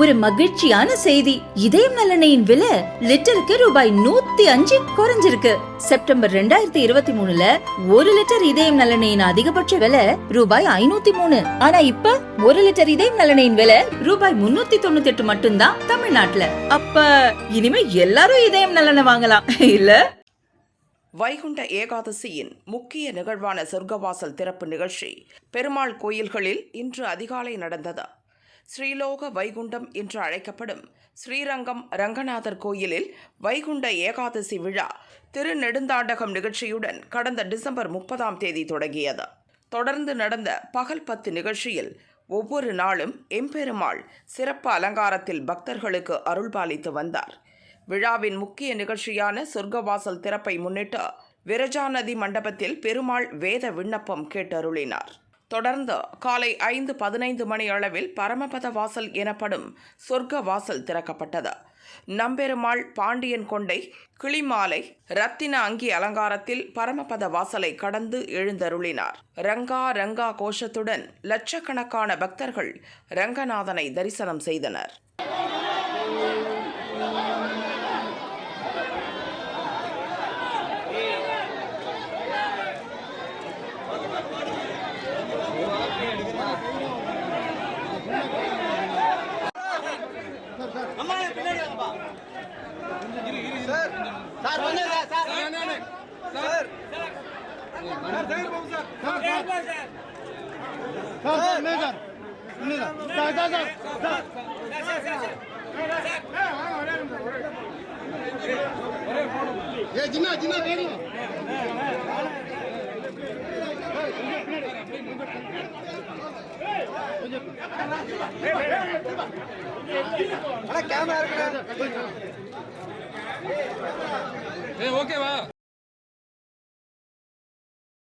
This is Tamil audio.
ஒரு மகிழ்ச்சியான செய்தி. இதயம் நல்லெண்ணெயின் விலை லிட்டருக்கு ரூபாய் 105 குறைஞ்சிருக்கு. செப்டம்பர் 2023ல 1 லிட்டர் இதயம் நல்லெண்ணெயின் அதிகபட்ச விலை ரூபாய் 503. ஆனா இப்ப 1 லிட்டர் இதயம் நல்லெண்ணெயின் விலை ரூபாய் 398 மட்டும்தான் தமிழ்நாட்டுல. அப்ப இனிமே எல்லாரும் இதயம் நல்லெண்ணெய் வாங்கலாம் இல்ல? வைகுண்ட ஏகாதசியின் முக்கிய நிகழ்வான சொர்க்கவாசல் திறப்பு நிகழ்ச்சி பெருமாள் கோயில்களில் இன்று அதிகாலை நடந்தது. ஸ்ரீலோக வைகுண்டம் என்று அழைக்கப்படும் ஸ்ரீரங்கம் ரங்கநாதர் கோயிலில் வைகுண்ட ஏகாதசி விழா திருநெடுந்தாண்டகம் நிகழ்ச்சியுடன் கடந்த டிசம்பர் 30 தொடங்கியது. தொடர்ந்து நடந்த பகல் 10 நிகழ்ச்சியில் ஒவ்வொரு நாளும் எம்பெருமாள் சிறப்பு அலங்காரத்தில் பக்தர்களுக்கு அருள்பாலித்து வந்தார். விழாவின் முக்கிய நிகழ்ச்சியான சொர்க்கவாசல் திறப்பை முன்னிட்டு விரஜா நதி மண்டபத்தில் பெருமாள் வேத விண்ணப்பம் கேட்டருளினார். தொடர்ந்து காலை 5:15 மணி அளவில் பரமபத வாசல் எனப்படும் சொர்க்க வாசல் திறக்கப்பட்டது. நம்பெருமாள் பாண்டியன் கொண்டை கிளிமாலை ரத்தின அங்கி அலங்காரத்தில் பரமபத வாசலை கடந்து எழுந்தருளினார். ரங்கா ரங்கா கோஷத்துடன் லட்சக்கணக்கான பக்தர்கள் ரங்கநாதனை தரிசனம் செய்தனர். ஓகேவா?